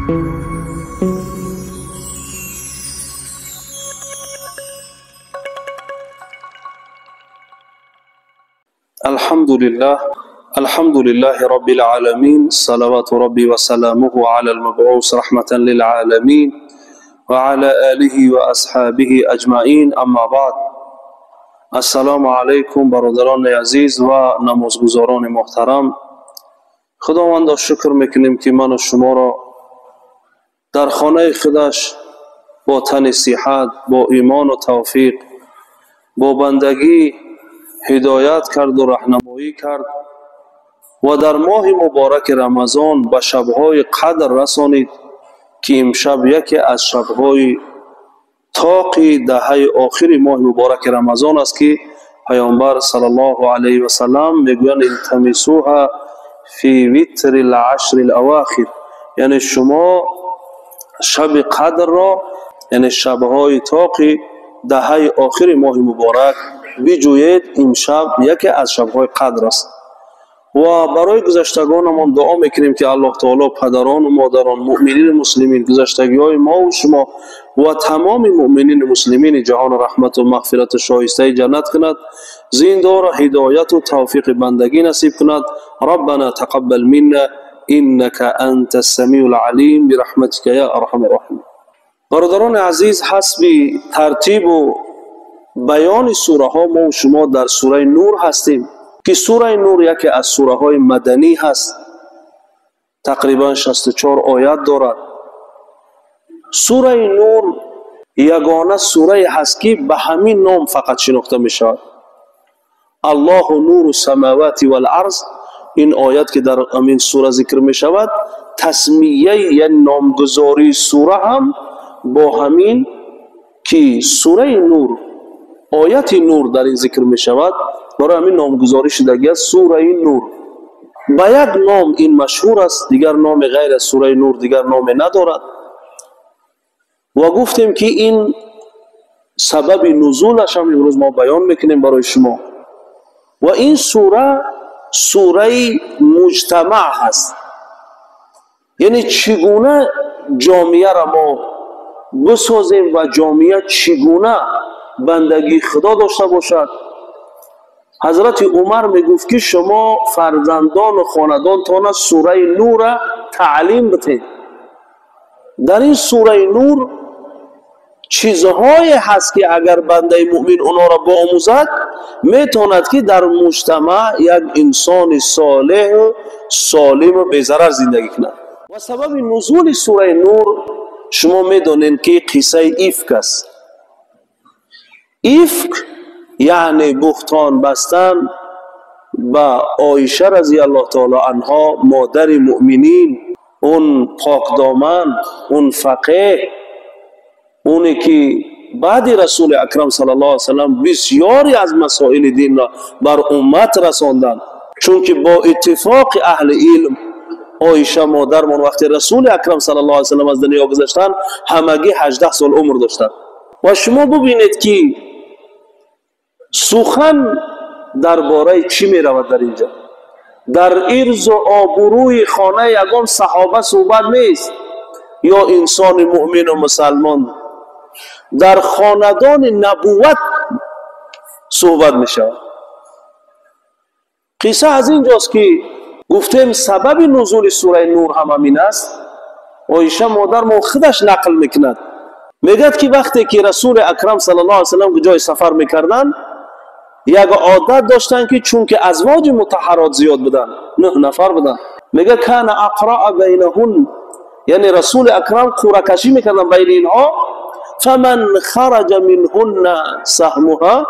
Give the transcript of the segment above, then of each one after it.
الحمد لله رب العالمين، صلوات ربي وسلامه على المبعوث رحمة للعالمين وعلى آله وأصحابه أجمعين. أما بعد، السلام علیکم برادران عزیز و نمازگزاران محترم. خداوند شکر میکنیم که من و شما را در خانه خودش با تن صحت، با ایمان و توفیق، با بندگی هدایت کرد و راهنمایی کرد و در ماه مبارک رمضان به شب‌های قدر رسانید که امشب یکی از شب‌های طاق دهه آخر ماه مبارک رمضان است که پیامبر صلی الله علیه و سلم میگویند التمسوها فی وتر العشر الاواخر، یعنی شما شب قدر را، یعنی شب‌های طاق دهه آخر ماه مبارک بجویید. امشب یکی از شب‌های قدر است و برای گذشتگانمان دعا میکنیم که الله تعالی پدران و مادران مؤمنین مسلمین، گذشتگی‌های ما و شما و تمام مؤمنین مسلمین جهان رحمت و مغفرت شایسته جنت کند، زنده را هدایت و توفیق بندگی نصیب کند. ربنا تقبل منا انك انت السمیع العلیم برحمتك یا ارحم الراحمین. برادران عزیز، حسب ترتیب و بیان سوره ها ما و شما در سوره نور هستیم که سوره نور یکی از سوره های مدنی هست، تقریبا 64 آیت دارد. سوره نور یگانه سوره هست که به همین نام فقط شناخته می شود، الله نور السماوات والارض. این آیت که در همین سوره ذکر می شود، تسمیه یا نامگذاری سوره هم با همین که سوره نور، آیت نور در این ذکر می شود، برای همین نامگذاری شدگی است سوره نور. با یک نام این مشهور است، دیگر نام غیر از سوره نور دیگر نام ندارد. و گفتیم که این سبب نزولش هم امروز ما بیان میکنیم برای شما. و این سوره سوره مجتمع هست، یعنی چگونه جامعه را ما بسازیم و جامعه چگونه بندگی خدا داشته باشد. حضرت عمر میگفت که شما فرزندان و خاندانتان سوره نور را تعلیم بتید. در این سوره نور چیزهایی هست که اگر بنده مؤمن اونا را بیاموزد میتواند که در مجتمع یک انسان صالح و سالم و بی‌ضرر زندگی کند. و سبب نزول سوره نور شما میدونید که قصه افک است. افک یعنی بهتان بستن با عایشه رضی الله تعالی عنها، مادر مؤمنین، اون پاکدامن، اون فقیه، اونی که بعد رسول اکرم صلی الله علیه وسلم بسیاری از مسائل دین را بر امت رساندند. چون که با اتفاق اهل علم عایشه مادرمان وقتی رسول اکرم صلی الله علیه وسلم از دنیا گذشتند همگی 18 سال عمر داشتند. و شما ببینید که سخن درباره چی می رود در اینجا؟ در عرض و آبروی خانه یگان صحابه صحبت نیست یا انسان مؤمن و مسلمان، در خاندان نبوت صحبت می شود. قصه از اینجاست که گفتیم سبب نزول سوره نور هم همین است. عایشه مادر ما خودش نقل میکند، میگد که وقتی که رسول اکرم صلی الله علیه وسلم جای سفر میکردن یک عادت داشتن که چون که ازواج مطهرات زیاد بودن، 9 نفر بودن، میگه کان اقرا بینهن، یعنی رسول اکرم قرعه کشی میکردن بین اینها، فمن خرج منهن سهمها،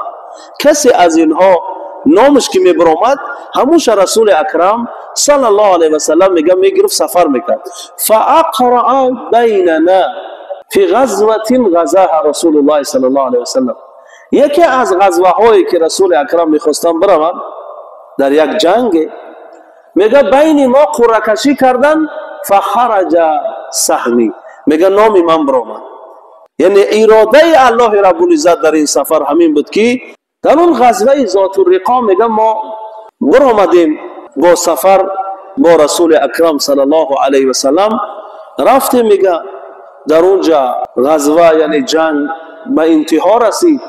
کسی از اینها نامش که میبرامد هموش رسول اکرم صلی الله علیه و سلم میگه میگرفت سفر میکرد. فاقرا بیننا فی غزوه غزاها رسول الله صلی الله علیه و سلم، یکی از غزوه هایی که رسول اکرم میخواستن بروند در یک جنگ، میگه بین ما قرعه کشی کردن، فخرج سهمی، میگه نام من برآمد. یعنی اراده الله رب العزت در این سفر همین بود که در اون غزوه ذات الرقا میگه ما برآمدیم با سفر با رسول اکرم صلی الله علیه و سلم رفتیم میگه در اونجا غزوه یعنی جنگ به انتها رسید.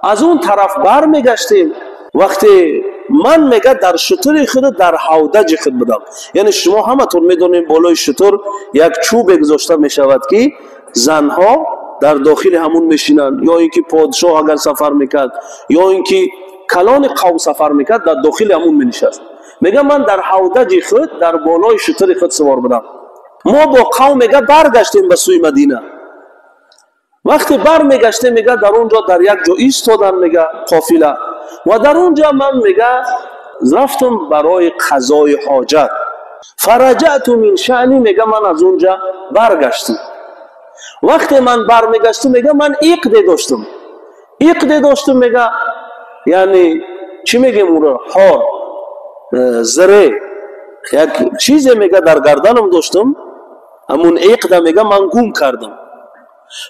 از اون طرف بر میگشتیم. وقتی من میگه در شتر خود در هودج خود بودم، یعنی شما همتون میدونین بالای شتر یک چوب گذاشته میشود که زنها در داخل همون میشینن، یا اینکه پادشاه اگر سفر میکرد یا اینکه کلان قوم سفر میکرد در داخل همون مینشست. میگه من در هودج خود در بالای شتر خود سوار بودم. ما با قوم میگه برگشتیم به سوی مدینه. وقتی بر میگشتیم میگه در اونجا در یک جا ایستادن میگه قافله، و در اونجا من میگه رفتم برای قضای حاجت. فرجعت من شأنی، میگه من از اونجا برگشتم. وقتی من برمیگشتم میگه من عقد داشتم میگه، یعنی چی میگیم اون رو، هار زره یک چیزی میگه در گردنم داشتم، همون عقد میگه من گم کردم.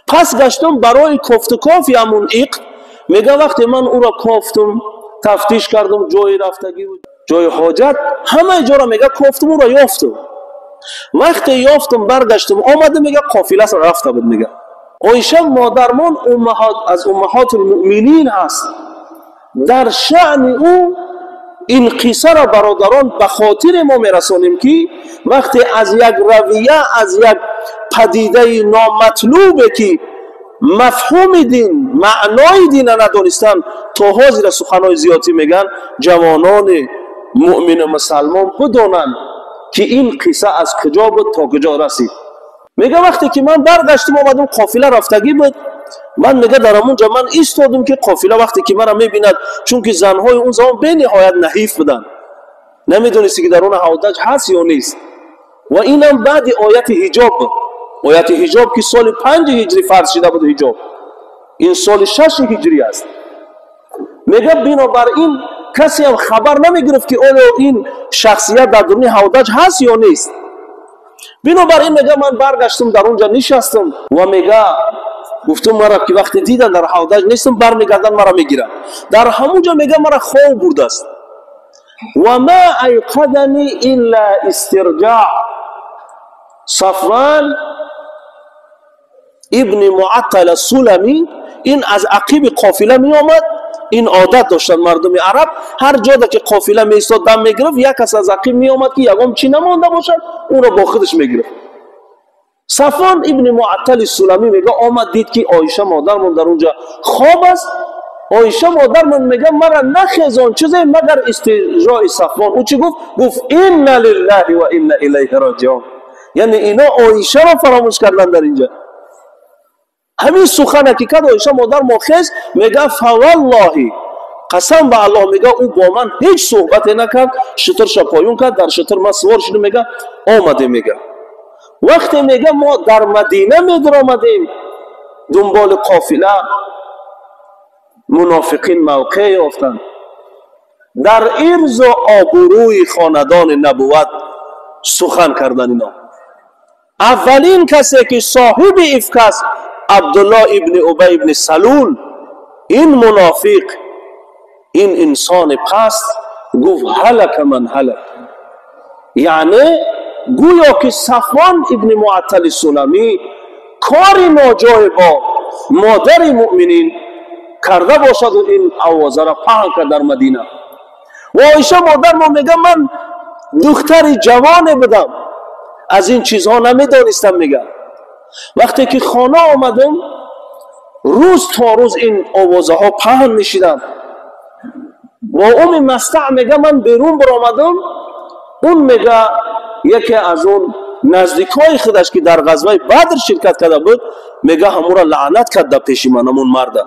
پس گشتم برای کفت و کافی همون عقد. میگه وقتی من او را کافتم تفتیش کردم، جای رفتگی بود جای حاجت همه جا را میگه کافتم، او را یافتم. وقتی یافتم برگشتم آمده میگه قافله رفته بود. میگه عایشه مادرمان از امهات المؤمنین هست. در شأن او این قصه را برادران به خاطر ما میرسانیم که وقتی از یک رویه، از یک پدیده نامطلوبه که مفهوم دین، معنای دین ندانستن، تا حاضر سخنهای زیادی میگن جوانان مؤمن و مسلمان بدانند که این قصه از کجا بود تا کجا رسید. میگه وقتی که من برگشتم آمدم قافله رفتگی بود، من میگه در همونجا من ایستادم که قافله وقتی که مرا میبیند، چون که زنهای اون زمان به نهایت نحیف بودن، نمیدونستی که در اون هودج هست یا نیست. و اینم بعد آیت حجاب بود. آیت حجاب که سال 5 هجری فرض شده بود حجاب، این سال 6 هجری است. میگه بنابراین کسی هم خبر نمیگرفت که آیا این شخصیت در درون هودج هست یا نیست. بنابراین میگه من برگشتم در اونجا نشستم و میگه گفتم مرا که وقتی دیدن در هودج نیستم برمیگردن مرا میگیرن. در همونجا میگه مرا خواب برده است. و ما ایقظنی الا استرجاع صفوان ابن معطل السلمی. این از عقیب قافله می آمد. این عادت داشتن مردم عرب، هر جا که قافله می ایستاد دم می گرفت، یک کس از عقیب می آمد که یگام چی نمانده باشد اون را با خودش می گرفت. صفوان ابن معطل السلمی میگه آمد دید که عایشه مادرمون در اونجا خواب است. عایشه مادرمون میگه مرا نخیزان چیزی مگر استرجاع صفوان. او چی گفت؟ گفت ان لله و انا الیه راجعون. یعنی اینا عایشه را فراموش کردن در اینجا. همین سخن حقیقت عایشه مادر ماخذ میگه فوالله، قسم به الله، میگه او با من هیچ صحبت نکرد، شتر شپایون کرد، در شتر ما سوار شدیم. میگه آمده، میگه وقتی میگه ما در مدینه میدرآمدیم دنبال قافله، منافقین موقع یافتند در عرض و آبروی خاندان نبوت سخن کردن. اینا اولین کسی که صاحب افک است عبدالله ابن ابی ابن سلول. این منافق، این انسان پست گفت هلک من هلک. یعنی گویا که صفوان ابن معطل السلمی کاری ناجای با مادر مؤمنین کرده باشد و این آوازه را پهن کرد در مدینه. و عایشه مادر ما میگه من دختر جوان بودم، از این چیزها نمیدانستم. میگه وقتی که خانه آمدم روز تا روز این آوازه ها پهن میشیدن. با مستع میگه من بیرون برآمدم، اون میگه یکی از اون نزدیکای خودش که در غزوه بدر شرکت کرده بود میگه همون را لعنت کرد در پیش من. همون مرد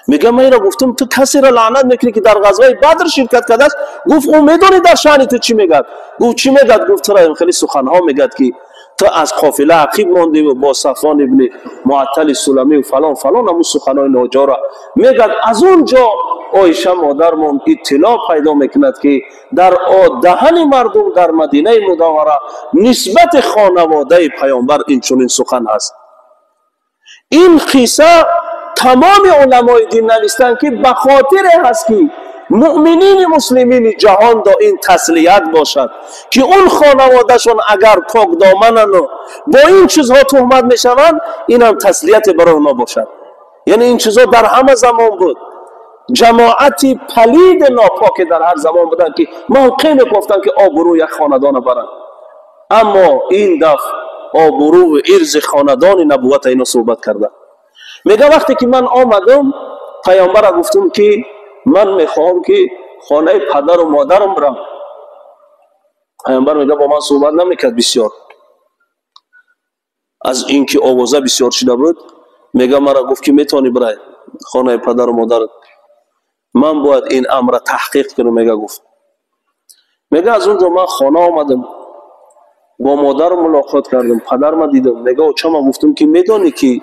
میگه من را گفتم تو کسی را لعنت میکنی که در غزوه بدر شرکت کرده است؟ گفت او میدونی در شأن تو چی میگه؟ گفت چی میگه؟ گفت تو را خیلی سخنها میگه که تو از قافله عقیب ماندی و با صفوان ابن معطل السلمی و فلان فلان، همون سخنهای ناجا را میگه. از اونجا عایشه مادرمون اطلاع پیدا میکند که در دهن مردم در مدینه منوره نسبت خانواده پیامبر این چنین سخن هست. این قصه تمام علمای دین نوشتن که به خاطر هست که مؤمنین مسلمین جهان دا این تسلیت باشد که اون خانوادهشون اگر پاک دامنن و با این چیزها تهمت میشوند، این هم تسلیت برای اونا باشد. یعنی این چیزها در همه زمان بود. جماعتی پلید ناپاک در هر زمان بودن که موقع میگفتن که آبرو یک خاندان برن، اما این دفع آبرو و ارز خاندان نبوت اینو صحبت کرده. میگه وقتی که من آمدم پیامبر را گفتم که من میخوام که خانه پدر و مادرم برم. پیامبر میگه با من صحبت نمیکرد بسیار، از اینکه آوازه بسیار شده بود. میگه مرا گفت که میتونی برای خانه پدر و مادرت. من باید این امر تحقیق کنم. میگه از اونجا من خانه آمدم، با مادر ملاقات کردم، پدر ما دیدم. میگه چه من گفتم که میدانی که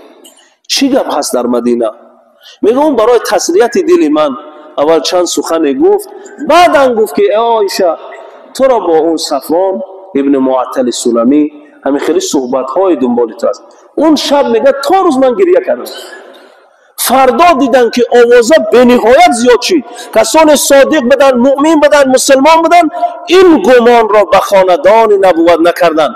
چی گپ هست در مدینه؟ میگه اون برای تسلیت دل من اول چند سخن گفت، بعدن گفت که ای عایشه، تو را با اون صفوان ابن معطل سلمی همین خیلی صحبت های دنبال تو است. اون شب میگه تا روز من گریه کردم. فردا دیدن که آوازه به نهایت زیاد شد، کسان صادق بدن، مؤمن بدن، مسلمان بدن، این گمان را به خاندان نبوت نکردن.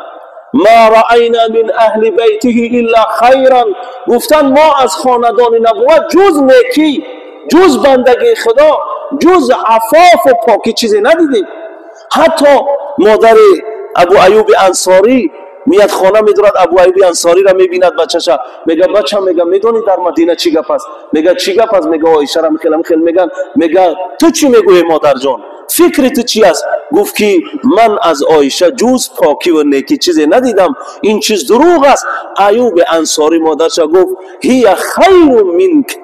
ما رأینا من اهل بیته الا خیرا، گفتن ما از خاندان نبوت جز نیکی، جز بندگی خدا، جز عفاف و پاکی چیزی ندیدیم. حتی مادر ابو ایوب انصاری میاد خانه میدارد، ابو ایوب انصاری را میبیند بچه‌ش، میگه بچه، میگه میدونی در مدینه چی گپ است؟ میگه چی گپ است؟ میگه عایشه را میخیل میگن، میگه تو چی میگویی مادر جان؟ فکر تو چی است؟ گفت که من از عایشه جز پاکی و نیکی چیزی ندیدم، این چیز دروغ است. ایوب انصاری مادرش گفت هی خیر منک،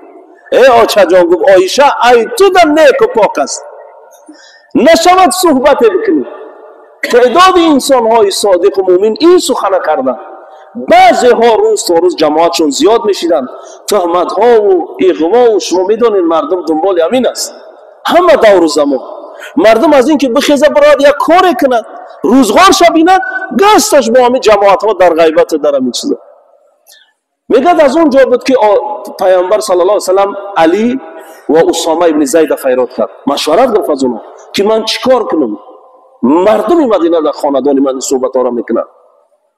ای عایشه جان، گفت عایشه ای تو در نیک و پاک است، نشود صحبت بکنی. تعداد انسان های صادق و مومن این سخن کردن. بعضی ها روز تا روز جماعتشون زیاد میشیدن، تهمت ها و اغوا و شما میدونین مردم دنبال همین است. همه دور و زمان مردم از این که بخیزه براد یک کاری کند، روزگارش بیند، گستش با همین جماعت ها در غیبت در همین چیزا. میگه از اون جا بود که پیامبر صلی الله علیه وسلم علی و اسامه ابن زید فیراد کرد، مشورت گرفت از اونها که من چیکار کنم. مردم مدینه در خاندان من صحبت ها را میکنن.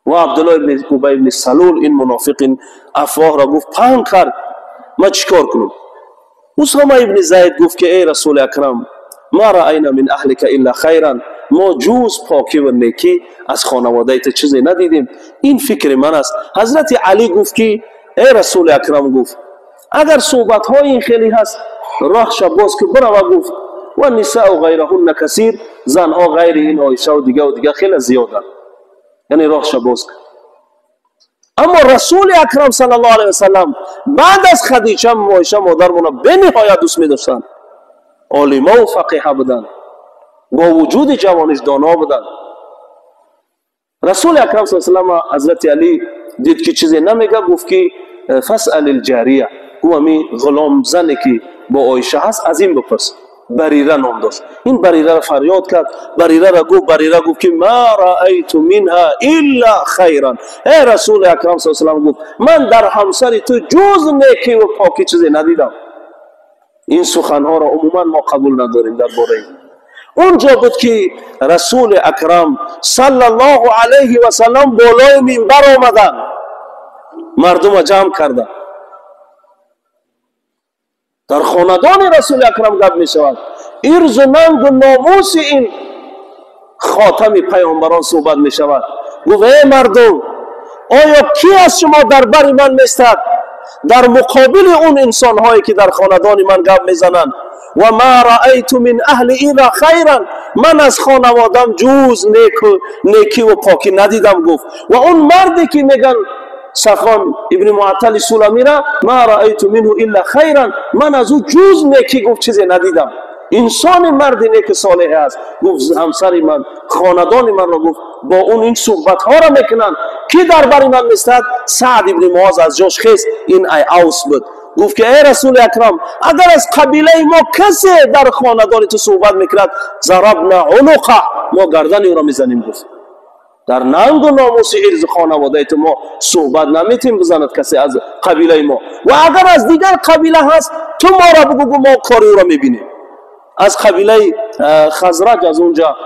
و عبدالله ابن ابی ابن سلول این منافق این افواه را گفت پنگ کرد، من چیکار کنم؟ اسامه ابن زید گفت که ای رسول اکرم، ما رأینا من اهلک الا خیرا، ما جز پاکی و نیکی از خانواده تو چیزی ندیدیم، این فکر من است. حضرت علی گفت که ای رسول اکرم، گفت اگر صحبت های این خیلی هست، راهش باز که برو. و گفت و نساء غیرهن کثیر، زنها غیر این عایشه و دیگه خیلی زیادن، یعنی راهش باز کن. اما رسول اکرم صلی الله علیه وسلم بعد از خدیجه و عایشه مادرمون به نهایت دوست می داشتن، عالمه و فقیه بودن، با وجود جوانش دانا بودن. رسول اکرم صلی الله علیه وسلم حضرت علی دید که چیزی نمیگه، گفت که فاسأل الجاریه، او همی غلام زنی که با عایشه هست از این بپرس. بریره نام داشت. این بریره را فریاد کرد، بریره گفت که ما رأیت منها الا خیرا، ای رسول اکرم صلی الله علیه و سلم، گفت من در همسر تو جز نیکی و پاکی چیزی ندیدم. این سخنها را عموما ما قبول نداریم درباره. اونجا بود که رسول اکرم صلی الله علیه و سلم بالای منبر آمدن، مردم جمع کردن. در خاندان رسول اکرم گپ می شود، ارز و ننگ و ناموس این خاتم پیامبران صحبت می شود. گفت ای مردم، آیا کی از شما در بر من میستد در مقابل اون انسان هایی که در خاندان من گپ میزنند؟ و ما رأیت من اهل ایرا خیرا، من از خانوادم جز نیکی و پاکی ندیدم. گفت و اون مردی که میگن صفوان ابن معطل سلمی را، ما رأیت منه الا خیرا، من از او جز نیکی گفت چیزی ندیدم. انسان مرد نیک صالح است. گفت همسر من، خاندان من را، گفت با اون این صحبت ها را میکنن. کی در بر من میستد؟ سعد ابن معاذ از جاش خیست، این ای اوس بود. گفت که ای رسول اکرم، اگر از قبیله ما کسی در خاندان تو صحبت میکند، ضربنا عنقه، ما گردن او را میزنیم. گفت در ننگ و ناموس ارز خانواده تو ما صحبت نمیتیم بزند کسی از قبیله ما، و اگر از دیگر قبیله هست تو ما را بگو، ما کاری او را میبینیم. از قبیله خزرج، از اونجا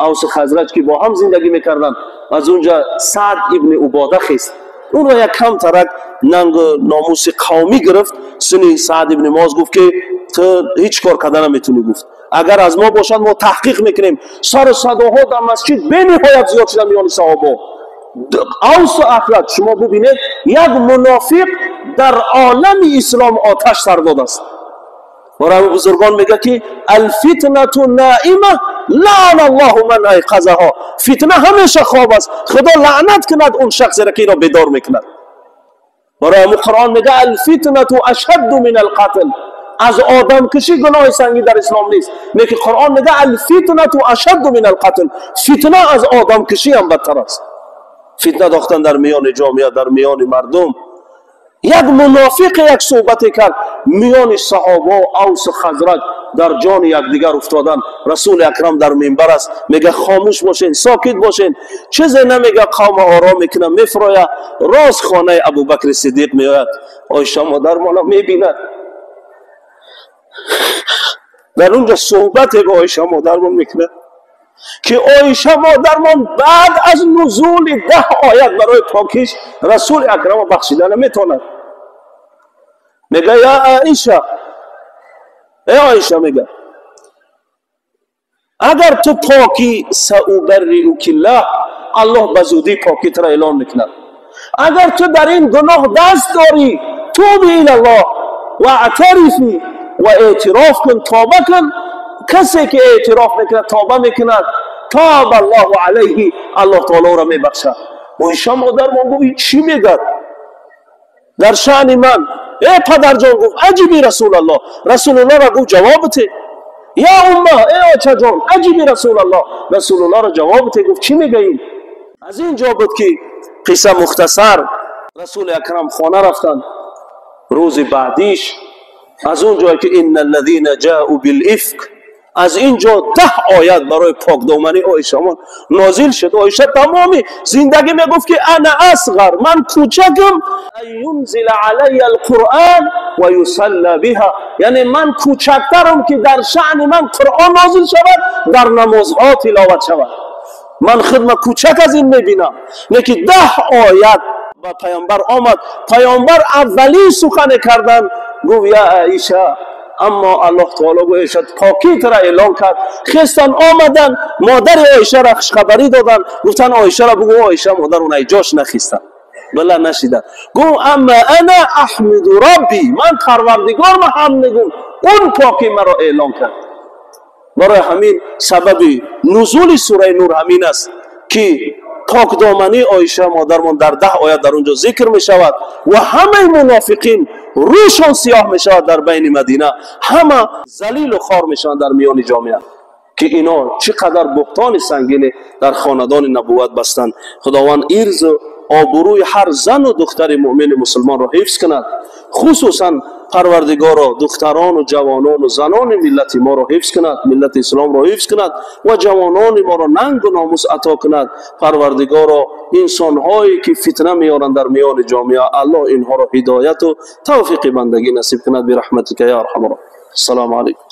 اوس خزرج که با هم زندگی میکردن، از اونجا سعد ابن عباده خیست. اون را یک کم ترک ننگ ناموس قومی گرفت. سنی سعد ابن معاذ گفت که تو هیچ کار کردن نمیتونی. گفت اگر از ما باشد ما تحقیق میکنیم. سر صداها در مسجد به نهایت زیاد شدن میان صحابه. اوس و اخرج شما ببینید یک منافق در عالم اسلام آتش سر داده است. برای بزرگان میگه که الفتنه نائمه لعن الله من ایقظها. فتنه همیشه خواب است، خدا لعنت کند اون شخصی را که را بیدار میکند. برای قرآن میگه الفتنه اشد من القتل. از آدم کشی گناه سنگین در اسلام نیست، لیکن قرآن میگه الفتنه اشد من القتل. فتنه از آدم کشی هم بدتر است. فتنه داختن در میان جامعه، در میان مردم. یک منافق یک صحبت کرد میان صحابه اوس و خزرج در جان یکدیگر افتادن. رسول اکرم در منبر است میگه خاموش باشین، ساکت باشین، چیزی نمیگه، قوم آرام میکنه، میفرایه. راست خانه ابوبکر صدیق میآید، عایشه مادرمان میبیند. در اونجا صحبت با عایشه مادرمان میکنه که عایشه مادرمان بعد از نزول 10 آیت برای پاکیش رسول اکرم بخشیدن نمیتواند. میگه یا عایشه، ای عایشه، میگه اگر تو پاکی سأبرئک الله، الله بزودی پاکی تر اعلان میکند. اگر تو در این گناه دست داری، توبی الی الله و اعترفی و اعتراف کن، توبه کن. کسی که اعتراف میکنه، توبه میکنه، تاب الله علیه، الله تعالی را میبخشد. عایشه مادرمان گفت چی میگه در شأن من؟ ای پدر جان، گفت عجیبی رسول الله. رسول الله را گفت جوابته. یا امه، ای آچه جان، عجیبی رسول الله. رسول الله را جوابته. گفت چی میگویی؟ از اینجا بود که قصه مختصر رسول اکرم خانه رفتن. روز بعدیش از اونجا که ان الذين جاءوا بالافك، از اینجا 10 آیت برای پاک دامنی عایشه نازل شد. عایشه تمامی زندگی میگفت که انا اصغر، من کوچکم، ینزل علی القرآن و یصلی بها، یعنی من کوچکترم که در شأن من قرآن نازل شود، در نمازها تلاوت شود. من خدمت کوچک از این میبینم. لیکن 10 آیت با پیامبر آمد. پیامبر اولی سخن کردن گفت یا عایشه، اما الله تعالی گویشد پاکی تر اعلان کرد. خستن آمدن، مادر عایشه را خبری دادن، گفتن عایشه را بگو. عایشه مادر اون جاش نخیستن، بلا نشیدن. گو اما انا احمد ربی، من پروردگار ما هم میگم اون پاکی مرا اعلان کرد. برای همین سبب نزول سوره نور همین است که پاک دامنی عایشه مادرمان در 10 آیت در اونجا ذکر می شود و همه منافقین روشان سیاه می شود در بین مدینه، همه ذلیل و خوار می شوند در میان جامعه که اینا چقدر بهتان سنگین در خاندان نبوت بستند. خداوند عرض و آبروی هر زن و دختر مؤمن مسلمان را حفظ کند. خصوصا پروردگارا دختران و جوانان و زنان ملت ما را حفظ کند، ملت اسلام را حفظ کند و جوانان ما را ننگ و ناموس عطا کند. پروردگارا انسان هایی که فتنه میارند در میان جامعه، الله اینها را هدایت و توفیق بندگی نصیب کند برحمتک یا ارحم الراحمین. السلام علیکم.